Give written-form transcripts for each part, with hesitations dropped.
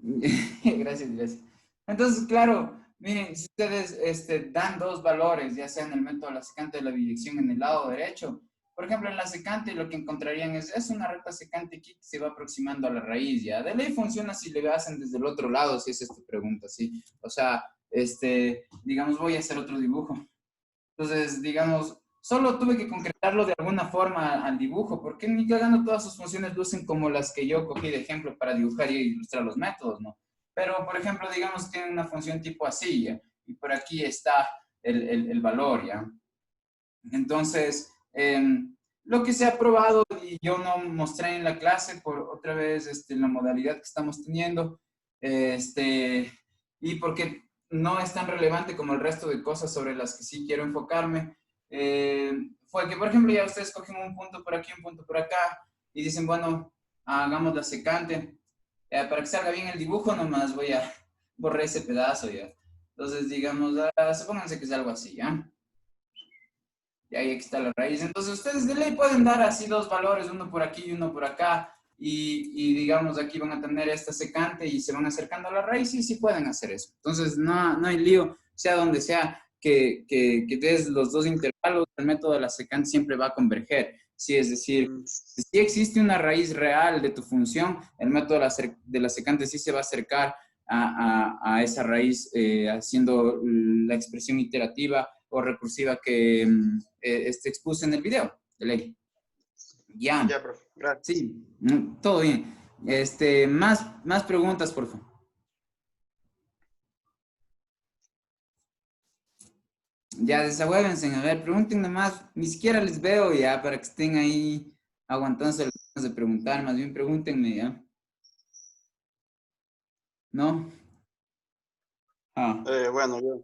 Gracias, gracias. Entonces, claro, miren, si ustedes dan dos valores, ya sea en el método de la secante de la biyección en el lado derecho, por ejemplo, en la secante lo que encontrarían es una recta secante aquí que se va aproximando a la raíz, ¿ya? De ley funciona si le hacen desde el otro lado, si es esta pregunta, ¿sí? O sea, digamos, voy a hacer otro dibujo. Entonces, digamos, solo tuve que concretarlo de alguna forma al dibujo, porque ni cagando todas sus funciones lucen como las que yo cogí de ejemplo para dibujar y ilustrar los métodos, ¿no? Pero, por ejemplo, digamos, tiene una función tipo así, ¿ya? Y por aquí está el valor, ¿ya? Entonces, lo que se ha probado y yo no mostré en la clase por otra vez la modalidad que estamos teniendo, y porque no es tan relevante como el resto de cosas sobre las que sí quiero enfocarme, fue que, por ejemplo, ya ustedes cogen un punto por aquí, un punto por acá, y dicen, bueno, hagamos la secante. Para que salga bien el dibujo, nomás voy a borrar ese pedazo ya. Entonces, digamos, supónganse que es algo así, ¿ya? Y ahí está la raíz. Entonces, ustedes de ley pueden dar así dos valores, uno por aquí y uno por acá. Digamos, aquí van a tener esta secante y se van acercando a la raíz y sí pueden hacer eso. Entonces, no hay lío, sea donde sea que des los dos intervalos, el método de la secante siempre va a converger. Sí, es decir, si existe una raíz real de tu función, el método de la secante sí se va a acercar a esa raíz haciendo la expresión iterativa o recursiva que expuse en el video de ley. Ya. Ya, profe. Gracias. Sí, todo bien. Más preguntas, por favor. Ya, desahuévense. A ver, pregunten nomás. Ni siquiera les veo ya para que estén ahí aguantándose las ganas de preguntar. Más bien, pregúntenme ya. ¿No? Ah. Bueno, yo.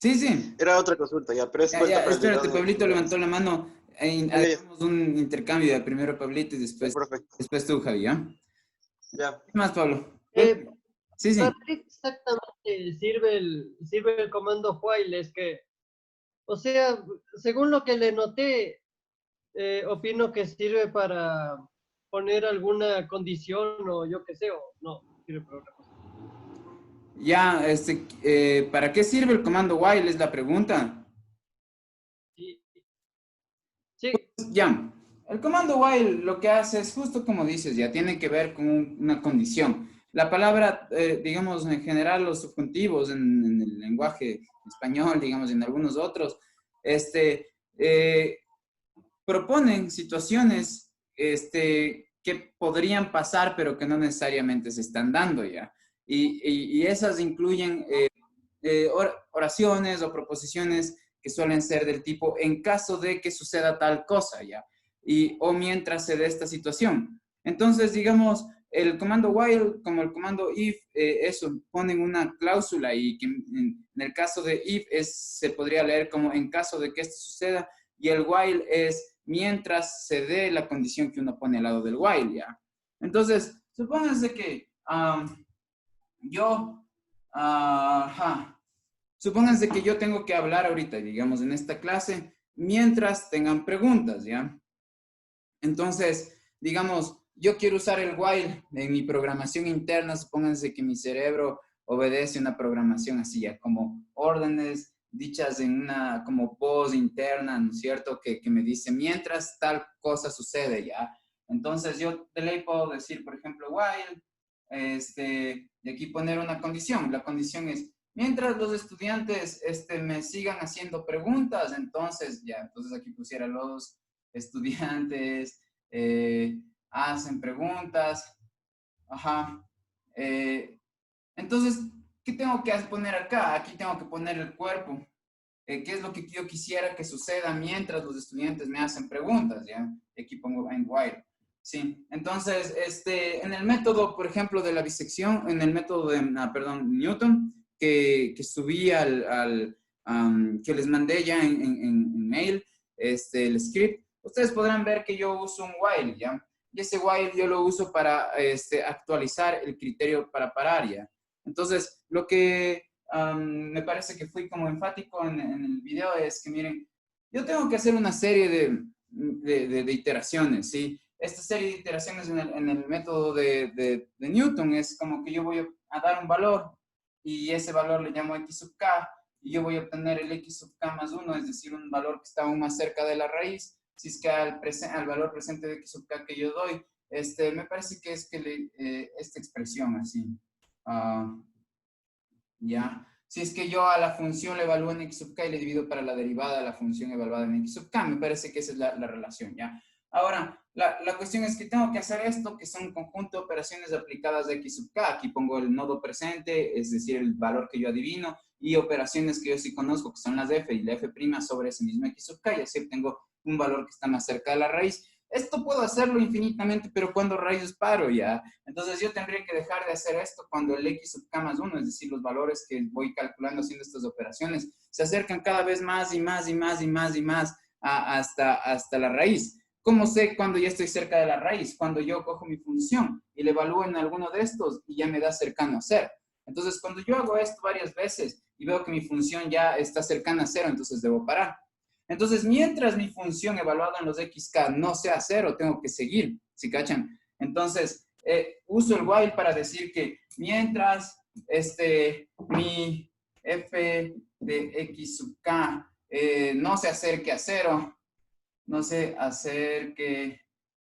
Sí, sí. Era otra consulta, ya, pero es Ya, vuelta ya, para el video espérate, de Pablito levantó inglés. la mano. Ya, ya, Hagamos un intercambio de primero Pablito y ya, profe. después tú, Javi, ¿ya? Ya. ¿Qué más, Pablo? Eh, Sí, ¿Para sí. qué exactamente sirve el comando while? Es que, o sea, según lo que le noté, opino que sirve para poner alguna condición o yo qué sé, o no, sirve para otra cosa. Ya, ¿para qué sirve el comando while? Es la pregunta. Sí, sí, Ya, el comando while lo que hace es justo como dices, ya tiene que ver con una condición. La palabra, digamos, en general, los subjuntivos en el lenguaje español, digamos, y en algunos otros, eh, proponen situaciones que podrían pasar, pero que no necesariamente se están dando ya. Y esas incluyen oraciones o proposiciones que suelen ser del tipo en caso de que suceda tal cosa ya, o mientras se dé esta situación. Entonces, digamos, el comando while como el comando if, eso, ponen una cláusula y que en el caso de if se podría leer como en caso de que esto suceda, y el while es mientras se dé la condición que uno pone al lado del while, ¿ya? Entonces, supónganse que yo, supónganse que yo tengo que hablar ahorita, digamos, en esta clase, mientras tengan preguntas, ¿ya? Entonces, digamos, yo quiero usar el while en mi programación interna, supónganse que mi cerebro obedece una programación así, ya, como órdenes dichas en una, como voz interna, ¿no es cierto? Que me dice, mientras tal cosa sucede, ¿ya? Entonces, yo de ley puedo decir, por ejemplo, while, y aquí poner una condición. La condición es, mientras los estudiantes me sigan haciendo preguntas, entonces, ya, entonces aquí pusiera los estudiantes hacen preguntas, ajá. Entonces, ¿qué tengo que poner acá? Aquí tengo que poner el cuerpo. ¿Qué es lo que yo quisiera que suceda mientras los estudiantes me hacen preguntas? ¿Ya? Aquí pongo en while. Sí, entonces, en el método, por ejemplo, de la bisección, en el método de, perdón, Newton, que subí que les mandé ya en mail, el script, ustedes podrán ver que yo uso un while, ¿ya? Y ese while yo lo uso para actualizar el criterio para parar, ¿ya? Entonces, lo que me parece que fui como enfático en el video es que, miren, yo tengo que hacer una serie de iteraciones, ¿sí? Esta serie de iteraciones en el método de Newton es como que yo voy a dar un valor y ese valor le llamo x sub k y yo voy a obtener el x sub k más 1, es decir, un valor que está aún más cerca de la raíz, si es que al valor presente de x sub k que yo doy, me parece que es que esta expresión así, ya. Si es que yo a la función le evalúo en x sub k y le divido para la derivada de la función evaluada en x sub k, me parece que esa es la relación, ¿ya? Ahora, la cuestión es que tengo que hacer esto, que son un conjunto de operaciones aplicadas de x sub k. Aquí pongo el nodo presente, es decir, el valor que yo adivino, y operaciones que yo sí conozco, que son las de f y la f' sobre ese mismo x sub k, y así obtengo un valor que está más cerca de la raíz. Esto puedo hacerlo infinitamente, pero cuando raíz paro, ¿ya? Entonces yo tendría que dejar de hacer esto cuando el x sub k más 1, es decir, los valores que voy calculando haciendo estas operaciones, se acercan cada vez más y más y más y más y más hasta la raíz. ¿Cómo sé cuando ya estoy cerca de la raíz? Cuando yo cojo mi función y le evalúo en alguno de estos y ya me da cercano a 0. Entonces, cuando yo hago esto varias veces y veo que mi función ya está cercana a 0, entonces debo parar. Entonces, mientras mi función evaluada en los xk no sea 0, tengo que seguir, ¿sí cachan? Entonces, uso el while para decir que mientras mi f de x sub k no se acerque a 0, no se acerque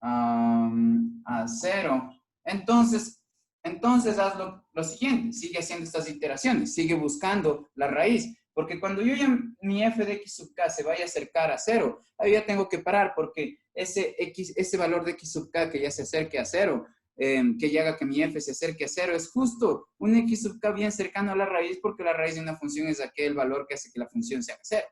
a 0, entonces haz lo siguiente, sigue haciendo estas iteraciones, sigue buscando la raíz, porque cuando yo ya mi f de x sub k se vaya a acercar a 0, ahí ya tengo que parar, porque ese valor de x sub k que ya se acerque a 0, que ya haga que mi f se acerque a 0, es justo un x sub k bien cercano a la raíz, porque la raíz de una función es aquel valor que hace que la función sea 0.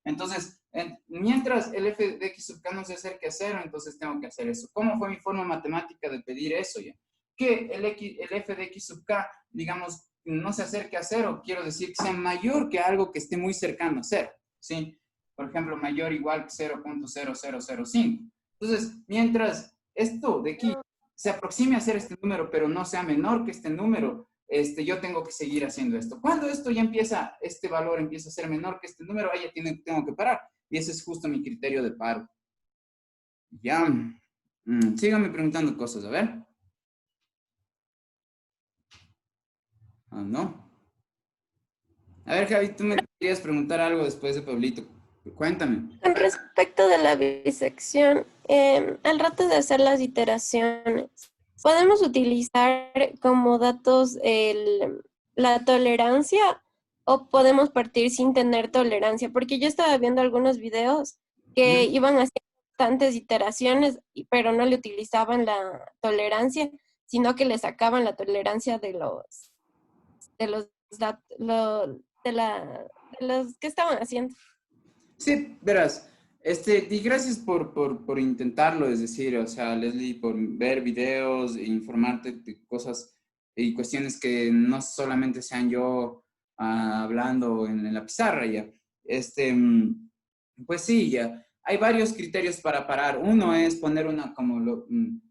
Entonces, mientras el f de x sub k no se acerque a 0, entonces tengo que hacer eso. ¿Cómo fue mi forma matemática de pedir eso ya? Que el f de x sub k, digamos, no se acerque a 0, quiero decir que sea mayor que algo que esté muy cercano a 0, ¿sí? Por ejemplo, mayor o igual que 0.0005. Entonces, mientras esto de aquí se aproxime a ser este número, pero no sea menor que este número, yo tengo que seguir haciendo esto. Cuando esto ya empieza, este valor empieza a ser menor que este número, ahí ya tengo que parar. Y ese es justo mi criterio de paro. Ya. Síganme preguntando cosas, a ver. No. A ver, Javi, tú me querías preguntar algo después de Pablito. Cuéntame. Con respecto de la bisección, al rato de hacer las iteraciones, ¿podemos utilizar como datos la tolerancia o podemos partir sin tener tolerancia? Porque yo estaba viendo algunos videos que iban haciendo bastantes iteraciones, pero no le utilizaban la tolerancia, sino que le sacaban la tolerancia de los que estaban haciendo. Sí, verás, y gracias por intentarlo, es decir, o sea, Leslie, por ver videos e informarte de cosas y cuestiones que no solamente sean yo hablando en la pizarra ya. Pues sí, ya. Hay varios criterios para parar. Uno es poner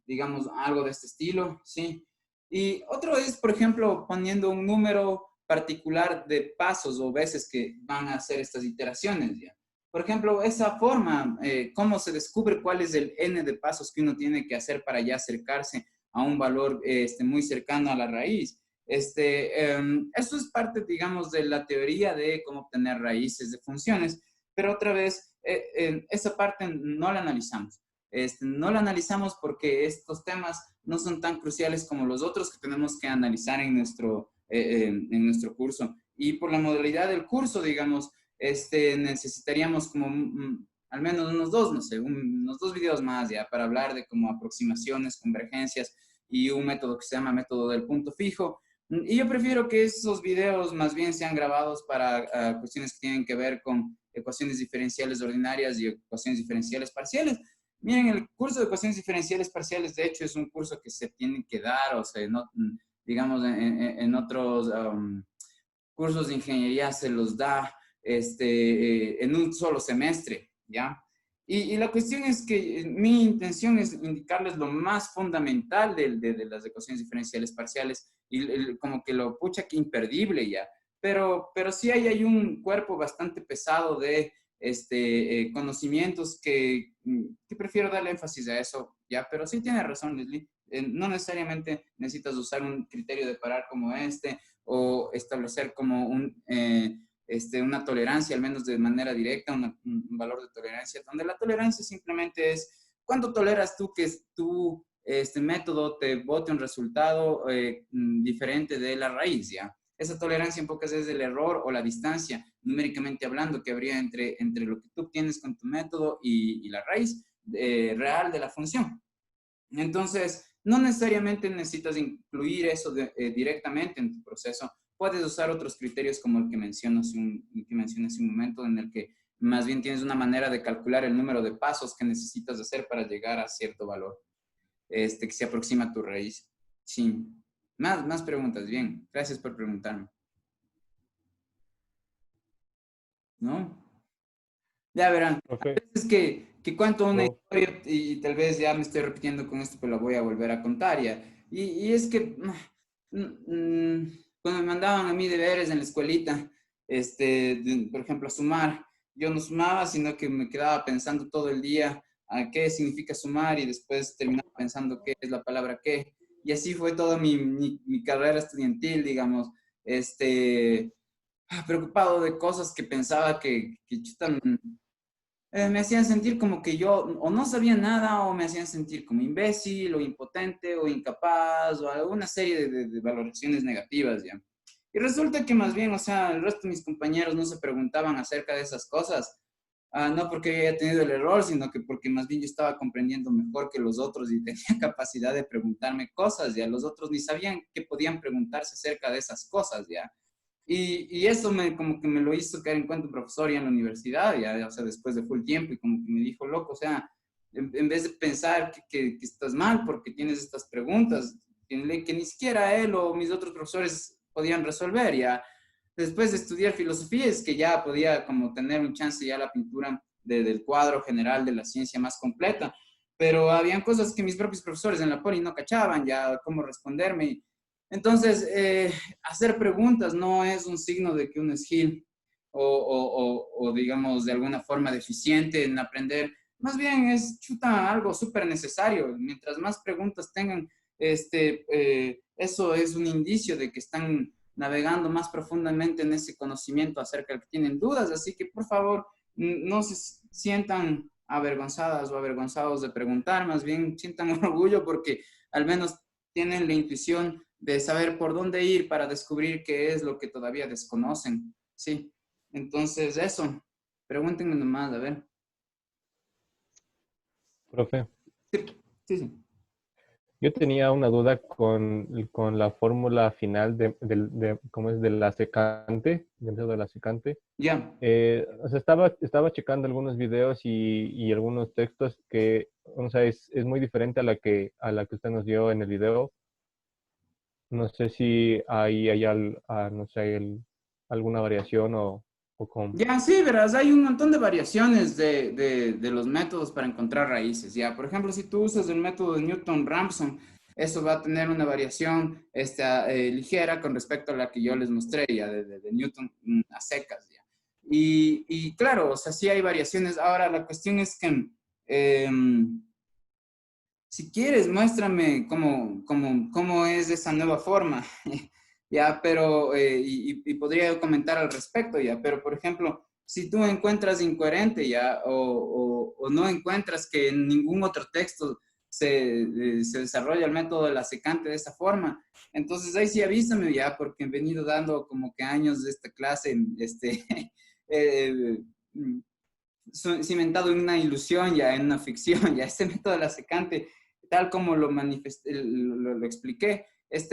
digamos, algo de este estilo, ¿sí? Y otro es, por ejemplo, poniendo un número particular de pasos o veces que van a hacer estas iteraciones, ¿ya? Por ejemplo, esa forma, cómo se descubre cuál es el n de pasos que uno tiene que hacer para ya acercarse a un valor muy cercano a la raíz. Eso es parte, digamos, de la teoría de cómo obtener raíces de funciones, pero otra vez, esa parte no la analizamos. No la analizamos porque estos temas no son tan cruciales como los otros que tenemos que analizar en nuestro curso. Y por la modalidad del curso, digamos, necesitaríamos como al menos unos dos, no sé, unos 2 videos más ya para hablar de como aproximaciones, convergencias y un método que se llama método del punto fijo. Y yo prefiero que esos videos más bien sean grabados para cuestiones que tienen que ver con ecuaciones diferenciales ordinarias y ecuaciones diferenciales parciales. Miren, el curso de ecuaciones diferenciales parciales, de hecho, es un curso que se tiene que dar, o sea, no, digamos, en otros cursos de ingeniería se los da en un solo semestre, ¿ya? Y la cuestión es que mi intención es indicarles lo más fundamental de las ecuaciones diferenciales parciales y como que lo pucha que imperdible ya. Pero sí hay un cuerpo bastante pesado de conocimientos que prefiero darle énfasis a eso, ya. Pero sí tiene razón, Leslie. no necesariamente necesitas usar un criterio de parar como este o establecer como una tolerancia, al menos de manera directa, un valor de tolerancia, donde la tolerancia simplemente es cuánto toleras tú que este método te bote un resultado diferente de la raíz, ¿ya? Esa tolerancia en pocas veces es el error o la distancia, numéricamente hablando, que habría entre lo que tú obtienes con tu método y la raíz real de la función. Entonces, no necesariamente necesitas incluir eso directamente en tu proceso. Puedes usar otros criterios como el que mencioné hace un momento, en el que más bien tienes una manera de calcular el número de pasos que necesitas hacer para llegar a cierto valor que se aproxima a tu raíz. Sí. Más preguntas. Bien. Gracias por preguntarme. ¿No? Ya verán. Profe, Es que cuento una no, historia y tal vez ya me estoy repitiendo con esto, pero la voy a volver a contar ya. Y es que cuando me mandaban a mí deberes en la escuelita, por ejemplo, a sumar, yo no sumaba, sino que me quedaba pensando todo el día a qué significa sumar y después terminaba pensando qué es la palabra qué. Y así fue toda mi carrera estudiantil, digamos, preocupado de cosas que pensaba que chuta, me hacían sentir como que yo o no sabía nada o me hacían sentir como imbécil o impotente o incapaz o alguna serie de valoraciones negativas, ¿ya? Y resulta que más bien, o sea, el resto de mis compañeros no se preguntaban acerca de esas cosas, no porque yo haya tenido el error, sino que porque más bien yo estaba comprendiendo mejor que los otros y tenía capacidad de preguntarme cosas, ¿ya? Los otros ni sabían qué podían preguntarse acerca de esas cosas, ¿ya? Y eso como que me lo hizo caer en cuenta un profesor ya en la universidad, ya, o sea, después de full tiempo, y como que me dijo, loco, o sea, en vez de pensar que estás mal porque tienes estas preguntas, que ni siquiera él o mis otros profesores podían resolver, ya. Después de estudiar filosofía es que ya podía como tener un chance ya la pintura del cuadro general de la ciencia más completa, pero habían cosas que mis propios profesores en la poli no cachaban, ya cómo responderme. Entonces, hacer preguntas no es un signo de que uno es gil o, digamos, de alguna forma deficiente en aprender. Más bien es chuta algo súper necesario. Mientras más preguntas tengan, eso es un indicio de que están navegando más profundamente en ese conocimiento acerca del que tienen dudas. Así que, por favor, no se sientan avergonzadas o avergonzados de preguntar, más bien sientan orgullo porque al menos tienen la intuición de saber por dónde ir para descubrir qué es lo que todavía desconocen. Sí, entonces eso, pregúntenme nomás, a ver. profe, Sí, sí, sí. yo tenía una duda con la fórmula final ¿cómo es? De la secante, dentro de la secante. Ya. O sea, estaba checando algunos videos y algunos textos que, o sea, es muy diferente a la que usted nos dio en el video. No sé si ahí hay, no sé, alguna variación o cómo. Ya, sí, verás, hay un montón de variaciones de los métodos para encontrar raíces. Ya, por ejemplo, si tú usas el método de Newton-Raphson, eso va a tener una variación ligera con respecto a la que yo les mostré ya, de Newton a secas. Ya. Y claro, o sea, sí hay variaciones. Ahora, la cuestión es que si quieres, muéstrame cómo es esa nueva forma. Ya, pero, y podría yo comentar al respecto, ya, pero por ejemplo, si tú encuentras incoherente, ya, o no encuentras que en ningún otro texto se desarrolla el método de la secante de esa forma, entonces ahí sí avísame, ya, porque he venido dando como que años de esta clase, eh, cimentado en una ilusión, ya, en una ficción, ya, este método de la secante, tal como lo manifesté, lo expliqué,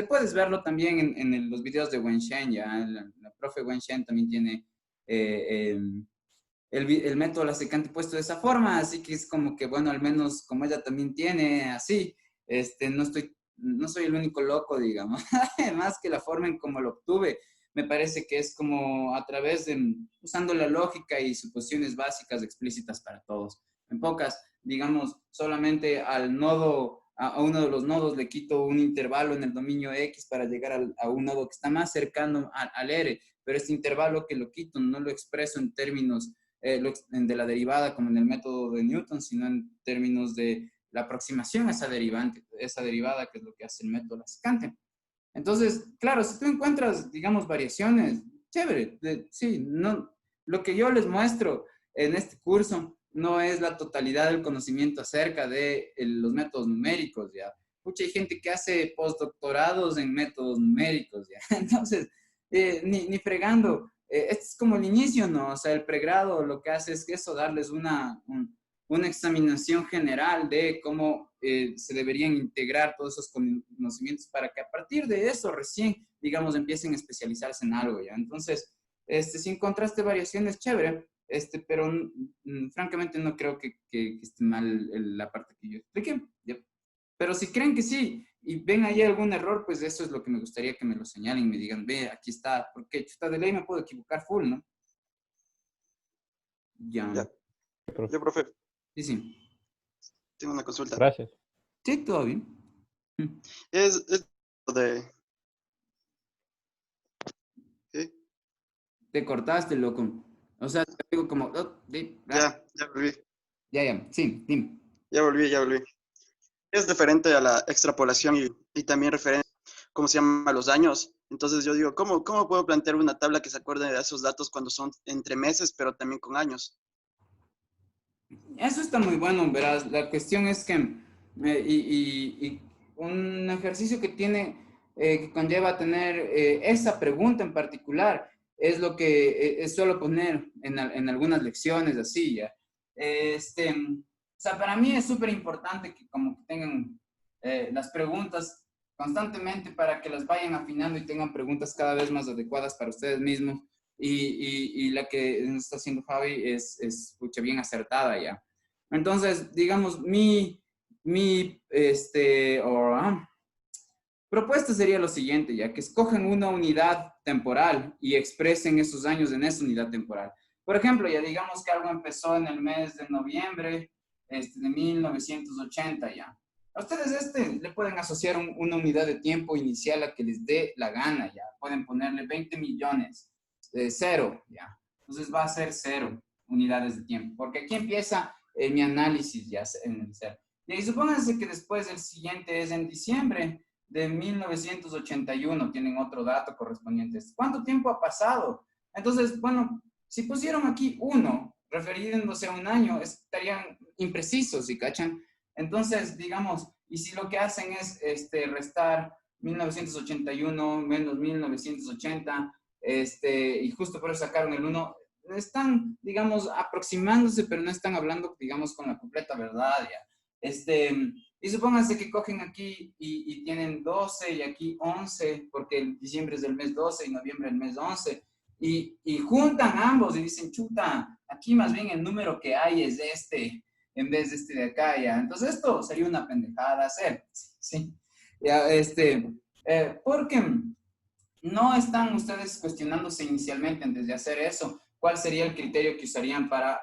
puedes verlo también en los videos de Wenshen, ya, la profe Wenshen también tiene el método de la secante puesto de esa forma, así que es como que, bueno, al menos como ella también tiene así, no soy el único loco, digamos, más que la forma en cómo lo obtuve, me parece que es como a través de, usando la lógica y suposiciones básicas explícitas para todos. En pocas, digamos, solamente al nodo, a uno de los nodos le quito un intervalo en el dominio X para llegar a un nodo que está más cercano al R, pero este intervalo que lo quito no lo expreso en términos de la derivada como en el método de Newton, sino en términos de la aproximación a esa derivada, que es lo que hace el método lasicante. Entonces, claro, si tú encuentras, digamos, variaciones, chévere, sí, no, lo que yo les muestro en este curso no es la totalidad del conocimiento acerca de los métodos numéricos, ¿ya? Mucha hay gente que hace postdoctorados en métodos numéricos, ¿ya? Entonces, ni fregando. Este es como el inicio, ¿no? O sea, el pregrado lo que hace es que eso, darles una examinación general de cómo se deberían integrar todos esos conocimientos para que a partir de eso recién, digamos, empiecen a especializarse en algo, ¿ya? Entonces, si encontraste variaciones, chévere, pero francamente no creo que esté mal la parte que yo expliqué, ¿ya? Pero si creen que sí y ven ahí algún error, pues eso es lo que me gustaría que me lo señalen y me digan, ve, aquí está, porque chuta, de ley me puedo equivocar full, ¿no? Ya. Ya. Yo, profe, Sí, sí. tengo una consulta. Gracias. Sí, todo bien. Es de... ¿Qué? Te cortaste, loco. O sea, te digo como... Ya volví. Ya, sí, dime. Ya volví. Es diferente a la extrapolación y también referente, ¿cómo se llama? Los años. Entonces yo digo, ¿cómo puedo plantear una tabla que se acuerde de esos datos cuando son entre meses, pero también con años? Eso está muy bueno, verás. La cuestión es que y un ejercicio que tiene, que conlleva tener esa pregunta en particular, es lo que suelo poner en algunas lecciones, así, ya. O sea, para mí es súper importante que como que tengan las preguntas constantemente para que las vayan afinando y tengan preguntas cada vez más adecuadas para ustedes mismos. Y la que está haciendo Javi es pucha, bien acertada ya. Entonces, digamos, propuesta sería lo siguiente, ya que escogen una unidad temporal y expresen esos años en esa unidad temporal. Por ejemplo, ya digamos que algo empezó en el mes de noviembre de 1980 ya. A ustedes le pueden asociar una unidad de tiempo inicial a que les dé la gana ya. Pueden ponerle 20 millones, cero ya. Entonces va a ser 0 unidades de tiempo, porque aquí empieza mi análisis ya en el ser. Y ahí supónganse que después el siguiente es en diciembre de 1981, tienen otro dato correspondiente. ¿Cuánto tiempo ha pasado? Entonces, bueno, si pusieron aquí 1, refiriéndose a un año, estarían imprecisos, ¿sí cachan? Entonces, digamos, y si lo que hacen es restar 1981 menos 1980, y justo por eso sacaron el 1, están, digamos, aproximándose, pero no están hablando, digamos, con la completa verdad, ya. Y supónganse que cogen aquí y tienen 12 y aquí 11, porque el diciembre es del mes 12 y noviembre el mes 11, y juntan ambos y dicen, chuta, aquí más bien el número que hay es este, en vez de este de acá, ya. Entonces esto sería una pendejada hacer, ¿sí? Ya, porque no están ustedes cuestionándose inicialmente antes de hacer eso, ¿cuál sería el criterio que usarían para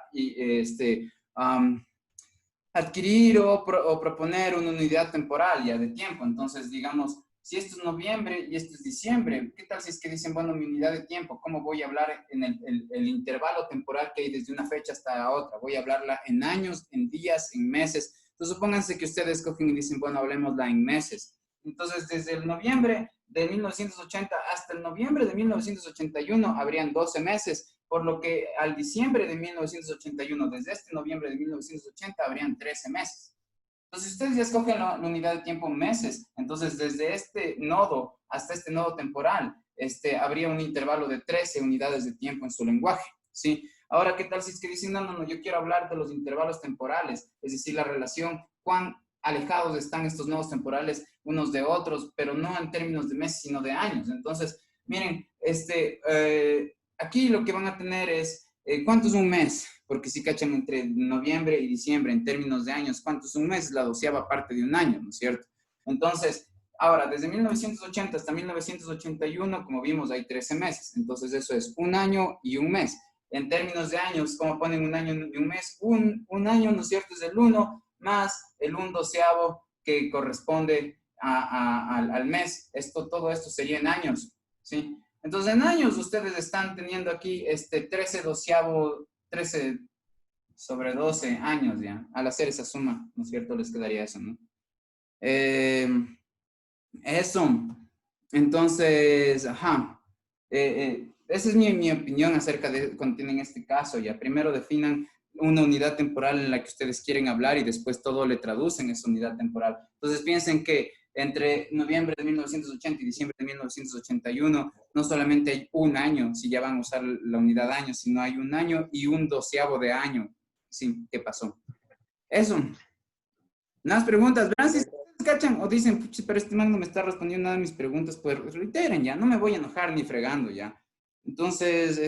adquirir o proponer una unidad temporal ya de tiempo? Entonces, digamos, si esto es noviembre y esto es diciembre, ¿qué tal si es que dicen, bueno, mi unidad de tiempo, ¿cómo voy a hablar en el intervalo temporal que hay desde una fecha hasta otra? Voy a hablarla en años, en días, en meses. Entonces, supónganse que ustedes cogen y dicen, bueno, hablemosla en meses. Entonces, desde el noviembre de 1980 hasta el noviembre de 1981 habrían 12 meses, por lo que al diciembre de 1981, desde este noviembre de 1980, habrían 13 meses. Entonces, ustedes ya escogen la unidad de tiempo meses. Entonces, desde este nodo hasta este nodo temporal, habría un intervalo de 13 unidades de tiempo en su lenguaje, ¿sí? Ahora, ¿qué tal si es que dicen, no, yo quiero hablar de los intervalos temporales, es decir, la relación, cuán alejados están estos nodos temporales unos de otros, pero no en términos de meses, sino de años? Entonces, miren, aquí lo que van a tener es, ¿cuánto es un mes? Porque si cachan entre noviembre y diciembre en términos de años, ¿cuánto es un mes? La 12ª parte de un año, ¿no es cierto? Entonces, ahora, desde 1980 hasta 1981, como vimos, hay 13 meses. Entonces, eso es un año y un mes. En términos de años, ¿cómo ponen un año y un mes? Un año, ¿no es cierto? Es el 1 más el 1/12 que corresponde al mes. Todo esto sería en años, ¿sí? Entonces, en años ustedes están teniendo aquí 13 sobre 12 años ya. Al hacer esa suma, ¿no es cierto? Les quedaría eso, ¿no? Eso. Entonces, ajá. Esa es mi opinión acerca de cuando tienen este caso. Ya primero definan una unidad temporal en la que ustedes quieren hablar y después todo le traducen esa unidad temporal. Entonces piensen que entre noviembre de 1980 y diciembre de 1981 no solamente hay un año, si ya van a usar la unidad año, sino hay un año y un 12avo de año. Sí, ¿qué pasó? Eso. Más preguntas. Verán si ustedes cachan o dicen, puchi, pero este man no me está respondiendo nada de mis preguntas, pues reiteren ya, no me voy a enojar ni fregando ya. Entonces,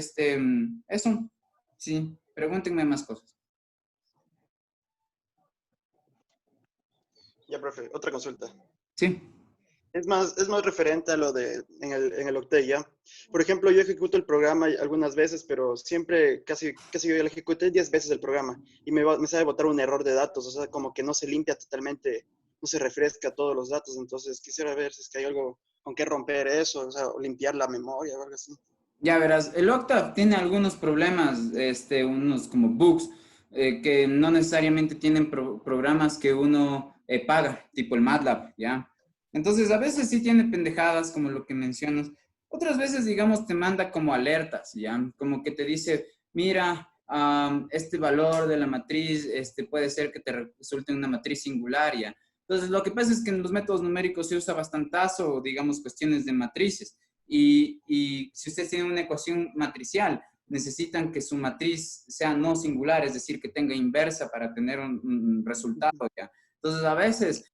eso, sí, pregúntenme más cosas. Ya, profe, otra consulta. Sí. Es más referente a lo de en el Octet, ¿ya? Por ejemplo, yo ejecuto el programa algunas veces, pero siempre, casi yo ya lo ejecuté 10 veces el programa y me sabe botar un error de datos, o sea, como que no se limpia totalmente, no se refresca todos los datos, entonces quisiera ver si es que hay algo con qué romper eso, o sea, o limpiar la memoria o algo así. Ya verás, el Octave tiene algunos problemas, unos como bugs, que no necesariamente tienen programas que uno paga, tipo el MATLAB, ¿ya? Entonces, a veces sí tiene pendejadas, como lo que mencionas. Otras veces, digamos, te manda como alertas, ¿ya? Como que te dice, mira, este valor de la matriz, puede ser que te resulte una matriz singular, ¿ya? Entonces, lo que pasa es que en los métodos numéricos se usa bastantazo, digamos, cuestiones de matrices. Y si ustedes tienen una ecuación matricial, necesitan que su matriz sea no singular, es decir, que tenga inversa para tener un resultado, ¿ya? Entonces, a veces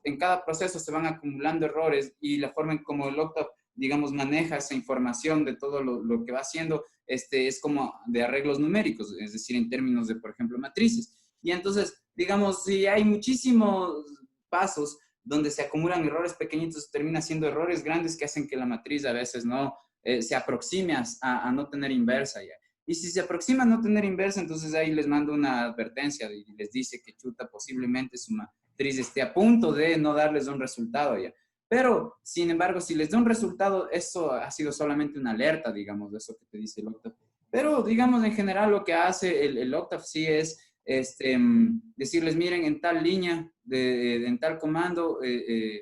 en cada proceso se van acumulando errores y la forma en como el Octave, digamos, maneja esa información de todo lo que va haciendo, es como de arreglos numéricos, es decir, en términos de, por ejemplo, matrices. Y entonces, digamos, si hay muchísimos pasos donde se acumulan errores pequeñitos, termina siendo errores grandes que hacen que la matriz a veces no se aproxime a no tener inversa ya. Y si se aproxima a no tener inversa, entonces ahí les mando una advertencia y les dice que chuta, posiblemente su matriz esté a punto de no darles un resultado ya. Pero, sin embargo, si les da un resultado, eso ha sido solamente una alerta, digamos, de eso que te dice el Octave. Pero, digamos, en general lo que hace el Octave sí es decirles, miren, en tal línea, en tal comando,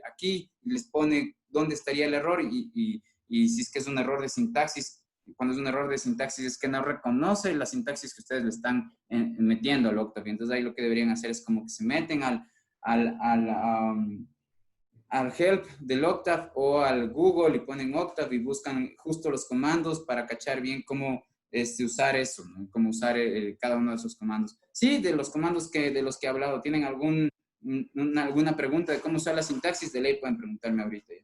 aquí les pone dónde estaría el error y si es que es un error de sintaxis, cuando es un error de sintaxis es que no reconoce la sintaxis que ustedes le están metiendo al Octave. Entonces ahí lo que deberían hacer es como que se meten al help del Octave o al Google y ponen Octave y buscan justo los comandos para cachar bien cómo usar eso, ¿no? Cómo usar cada uno de esos comandos. Sí, de los comandos de los que he hablado, ¿tienen alguna pregunta de cómo usar la sintaxis? De ley pueden preguntarme ahorita.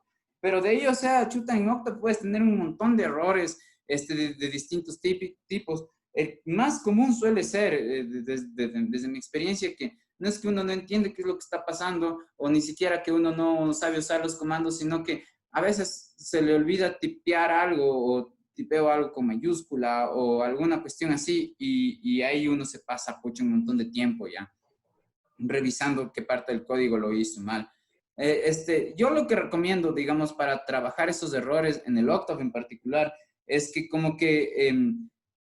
Pero de ahí, o sea, chuta, en Octave puedes tener un montón de errores de distintos tipos. El más común suele ser, desde mi experiencia, que no es que uno no entiende qué es lo que está pasando o ni siquiera que uno no sabe usar los comandos, sino que a veces se le olvida tipear algo o tipeo algo con mayúscula o alguna cuestión así y ahí uno se pasa pucha un montón de tiempo ya revisando qué parte del código lo hizo mal. Yo lo que recomiendo, digamos, para trabajar esos errores en el Octave en particular, es que como que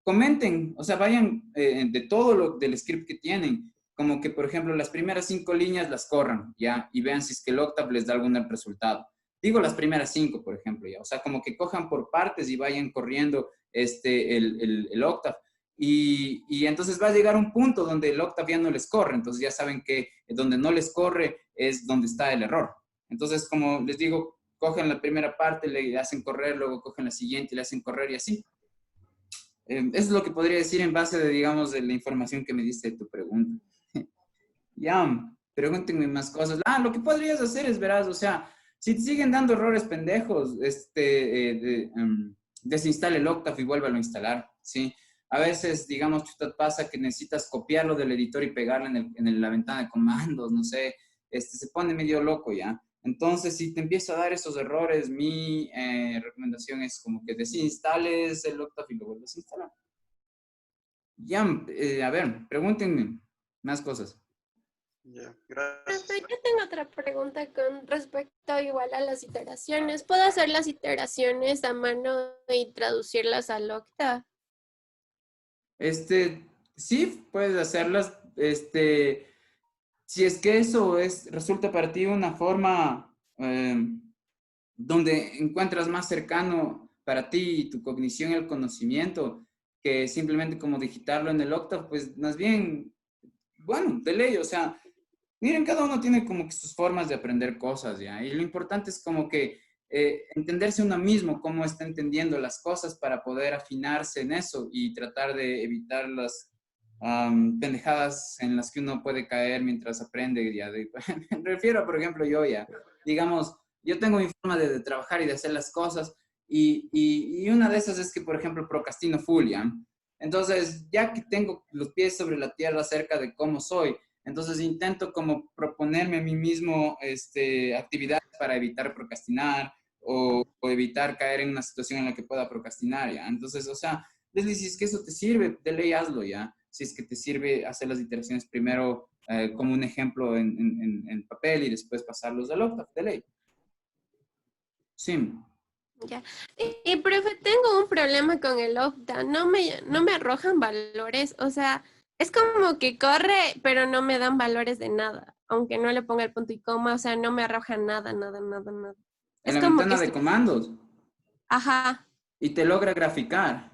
comenten, o sea, vayan de todo del script que tienen, como que, por ejemplo, las primeras 5 líneas las corran, ¿ya? Y vean si es que el Octave les da algún resultado. Digo las primeras 5, por ejemplo, ¿ya? O sea, como que cojan por partes y vayan corriendo el Octave. Y entonces va a llegar un punto donde el Octave ya no les corre, entonces ya saben que donde no les corre es donde está el error. Entonces, como les digo, cogen la primera parte, le hacen correr, luego cogen la siguiente y le hacen correr y así. Eso es lo que podría decir en base de, digamos, de la información que me diste de tu pregunta. Ya, pregúntenme más cosas. Lo que podrías hacer es, verás, o sea, si te siguen dando errores pendejos, desinstale el Octave y vuélvalo a instalar, ¿sí? A veces, digamos, pasa que necesitas copiarlo del editor y pegarlo en la ventana de comandos, no sé, se pone medio loco ya. Entonces, si te empieza a dar esos errores, mi recomendación es como que desinstales el Octave y lo vuelves a instalar. Ya, a ver, pregúntenme más cosas. Ya, gracias. Profe, yo tengo otra pregunta con respecto igual a las iteraciones. ¿Puedo hacer las iteraciones a mano y traducirlas al Octave? sí, puedes hacerlas, si es que eso resulta para ti una forma donde encuentras más cercano para ti y tu cognición y el conocimiento que simplemente como digitarlo en el Octave, pues más bien, bueno, de ley, o sea, miren, cada uno tiene como que sus formas de aprender cosas, ¿ya? Y lo importante es como que entenderse uno mismo, cómo está entendiendo las cosas para poder afinarse en eso y tratar de evitar las pendejadas en las que uno puede caer mientras aprende, ya. Me refiero, por ejemplo, yo ya, digamos, yo tengo mi forma de trabajar y de hacer las cosas y una de esas es que, por ejemplo, procrastino full, ¿ya? Entonces, ya que tengo los pies sobre la tierra acerca de cómo soy, entonces intento como proponerme a mí mismo actividades para evitar procrastinar o evitar caer en una situación en la que pueda procrastinar, ¿ya? Entonces, o sea, Leslie, si es que eso te sirve, de ley hazlo, ¿ya? Si es que te sirve hacer las iteraciones primero como un ejemplo en papel y después pasarlos al Octave, de ley. Sí. Ya. Y profe, tengo un problema con el Octa. No me arrojan valores. O sea, es como que corre, pero no me dan valores de nada. Aunque no le ponga el punto y coma, o sea, no me arrojan nada, nada, nada, nada. En Es la como ventana que de comandos ajá. y te logra graficar.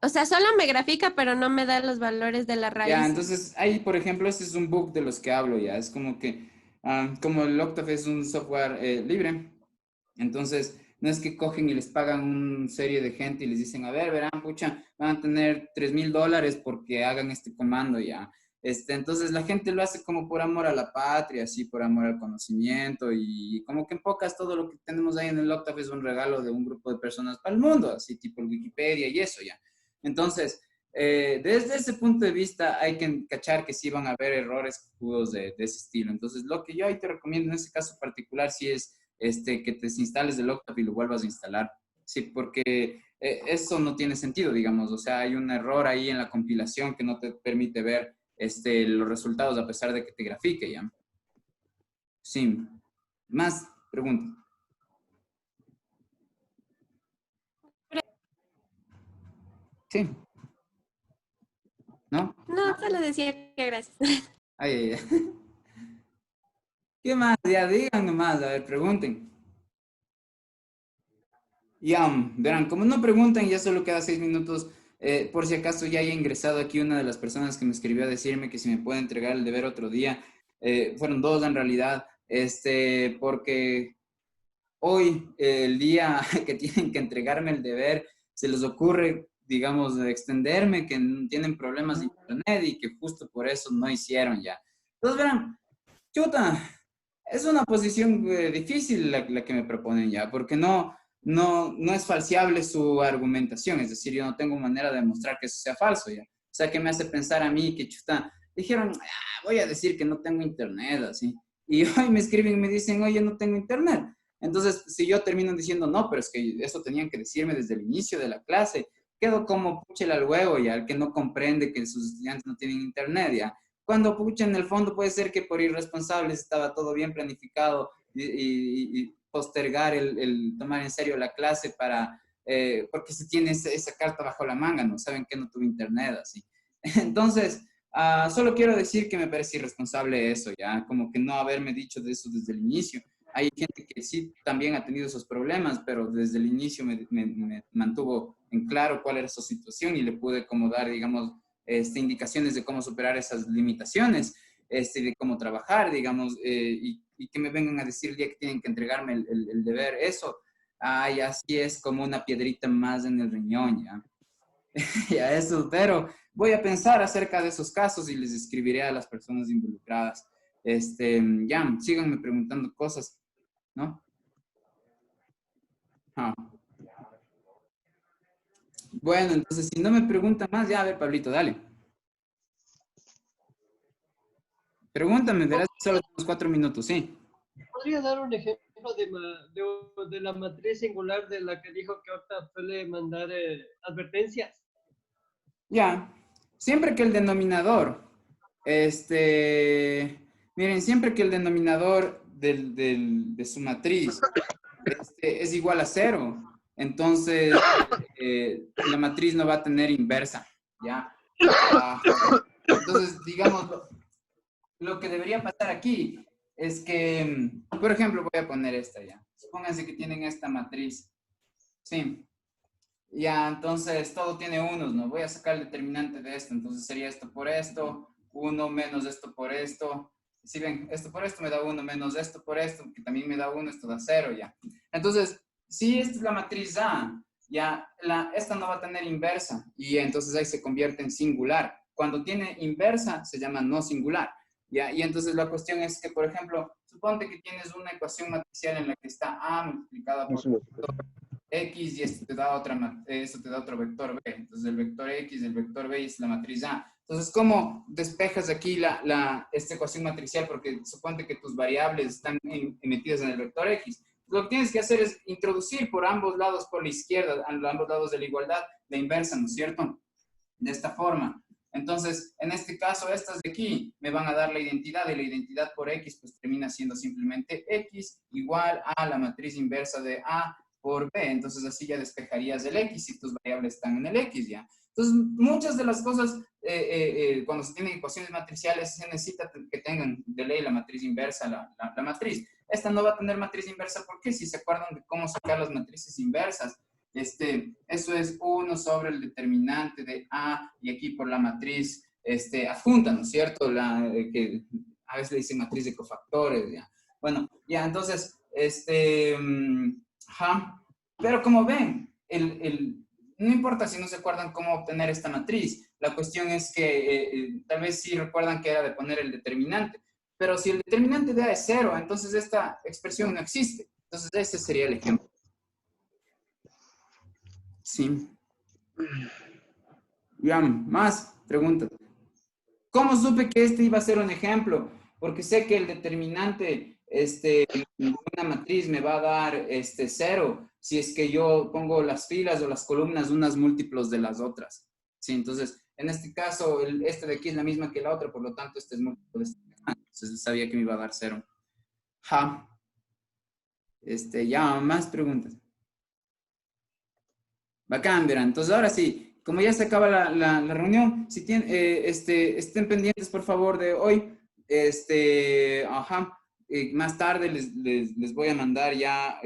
O sea, solo me grafica, pero no me da los valores de la Ya, raíz. entonces ahí, por ejemplo, este es un bug de los que hablo ya. Es como que, como el Octave es un software libre, entonces no es que cogen y les pagan una serie de gente y les dicen, a ver, verán, pucha, van a tener $3,000 porque hagan este comando ya. Entonces la gente lo hace como por amor a la patria, así por amor al conocimiento y como que en pocas todo lo que tenemos ahí en el Octave es un regalo de un grupo de personas para el mundo, así tipo el Wikipedia y eso ya. Entonces, desde ese punto de vista hay que cachar que sí van a haber errores crudos de ese estilo. Entonces, lo que yo ahí te recomiendo en ese caso particular sí es que te desinstales el Octave y lo vuelvas a instalar. Sí, porque eso no tiene sentido, digamos. O sea, hay un error ahí en la compilación que no te permite ver los resultados a pesar de que te grafique, ¿ya? Sí. Más preguntas. Sí. ¿No? No, solo decía que gracias. Ay, ay, ay. ¿Qué más? Ya digan nomás, a ver, pregunten. Ya, verán, como no preguntan, ya solo queda 6 minutos. Por si acaso ya haya ingresado aquí una de las personas que me escribió a decirme que si me puede entregar el deber otro día. Fueron dos en realidad, porque hoy, el día que tienen que entregarme el deber, se les ocurre, digamos, extenderme, que tienen problemas de internet y que justo por eso no hicieron ya. Entonces, verán, chuta, es una posición difícil la que me proponen ya, porque no es falseable su argumentación, es decir, yo no tengo manera de demostrar que eso sea falso ya. O sea, que me hace pensar a mí que chuta, dijeron, voy a decir que no tengo internet, así. Y hoy me escriben y me dicen, oye, no tengo internet. Entonces, si yo termino diciendo, no, pero es que eso tenían que decirme desde el inicio de la clase, quedo como puchela al huevo ya, el que no comprende que sus estudiantes no tienen internet ya. Cuando pucha, en el fondo puede ser que por irresponsables estaba todo bien planificado y postergar el tomar en serio la clase para, porque se tiene esa carta bajo la manga, ¿no? Saben que no tuve internet, así. Entonces, solo quiero decir que me parece irresponsable eso, ya, como que no haberme dicho de eso desde el inicio. Hay gente que sí también ha tenido esos problemas, pero desde el inicio me mantuvo en claro cuál era su situación y le pude como dar, digamos, indicaciones de cómo superar esas limitaciones, de cómo trabajar, digamos, y que me vengan a decir el día que tienen que entregarme el deber, eso, ay, así es como una piedrita más en el riñón, ya. Ya eso, pero voy a pensar acerca de esos casos y les escribiré a las personas involucradas. Ya, síganme preguntando cosas, ¿no? Ah. Bueno, entonces, si no me preguntan más, ya, a ver, Pablito, dale. Pregúntame, verás, solo tenemos 4 minutos, sí. ¿Podría dar un ejemplo de la matriz singular de la que dijo que Octave suele mandar advertencias? Ya, siempre que el denominador, miren, siempre que el denominador de su matriz es igual a 0, entonces la matriz no va a tener inversa, ¿ya? Ah, entonces, digamos, lo que debería pasar aquí es que, por ejemplo, voy a poner esta ya. Supónganse que tienen esta matriz. Sí. Ya, entonces todo tiene unos, ¿no? Voy a sacar el determinante de esto. Entonces sería esto por esto, 1 menos esto por esto. Si ven, esto por esto me da 1 menos esto por esto, que también me da 1, esto da 0 ya. Entonces, si esta es la matriz A, ya esta no va a tener inversa y entonces ahí se convierte en singular. Cuando tiene inversa se llama no singular. ¿Ya? Y entonces la cuestión es que, por ejemplo, suponte que tienes una ecuación matricial en la que está A multiplicada por X y esto te da otro vector B. Entonces el vector X, el vector B es la matriz A. Entonces, ¿cómo despejas aquí esta ecuación matricial? Porque suponte que tus variables están metidas en el vector X. Lo que tienes que hacer es introducir por ambos lados, por la izquierda, a ambos lados de la igualdad, la inversa, ¿no es cierto? De esta forma. Entonces, en este caso, estas de aquí me van a dar la identidad y la identidad por X pues termina siendo simplemente X igual a la matriz inversa de A por B. Entonces, así ya despejarías el X si tus variables están en el X ya. Entonces, muchas de las cosas, cuando se tienen ecuaciones matriciales, se necesita que tengan de ley la matriz inversa, la matriz. Esta no va a tener matriz inversa, ¿por qué? Si se acuerdan de cómo sacar las matrices inversas, eso es 1 sobre el determinante de A y aquí por la matriz adjunta, ¿no es cierto? Que a veces le dicen matriz de cofactores, ¿ya? Bueno, ya, entonces, ajá. Pero como ven, no importa si no se acuerdan cómo obtener esta matriz, la cuestión es que tal vez sí recuerdan que era de poner el determinante, pero si el determinante de A es 0, entonces esta expresión no existe. Entonces ese sería el ejemplo. Sí. Ya, más preguntas. ¿Cómo supe que este iba a ser un ejemplo? Porque sé que el determinante de una matriz me va a dar 0 si es que yo pongo las filas o las columnas unas múltiplos de las otras. Sí, entonces, en este caso, este de aquí es la misma que la otra, por lo tanto, este es múltiplo de este. Entonces, sabía que me iba a dar 0. Ja. Ya, más preguntas. Bacán, verán. Entonces, ahora sí, como ya se acaba la reunión, si tienen, estén pendientes, por favor, de hoy. Ajá. Más tarde les voy a mandar ya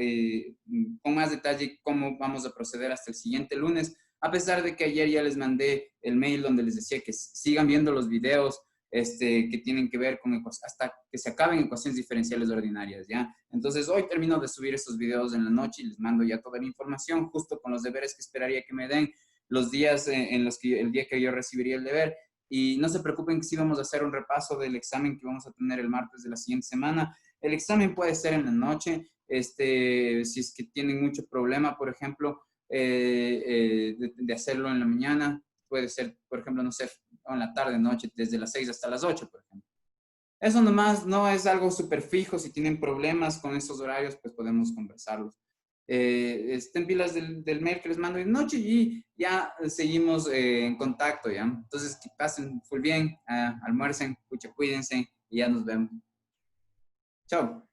con más detalle cómo vamos a proceder hasta el siguiente lunes. A pesar de que ayer ya les mandé el mail donde les decía que sigan viendo los videos que tienen que ver con hasta que se acaben ecuaciones diferenciales ordinarias, ¿ya? Entonces, hoy termino de subir estos videos en la noche y les mando ya toda la información, justo con los deberes que esperaría que me den los días en los que, el día que yo recibiría el deber. Y no se preocupen que sí vamos a hacer un repaso del examen que vamos a tener el martes de la siguiente semana. El examen puede ser en la noche, si es que tienen mucho problema, por ejemplo, de hacerlo en la mañana. Puede ser, por ejemplo, no sé, en la tarde, noche, desde las 6 hasta las 8, por ejemplo. Eso nomás no es algo súper fijo. Si tienen problemas con esos horarios, pues podemos conversarlos. Estén pilas del mail que les mando de noche y ya seguimos en contacto, ¿ya? Entonces, que pasen full bien, almuercen, cuídense y ya nos vemos. Chao.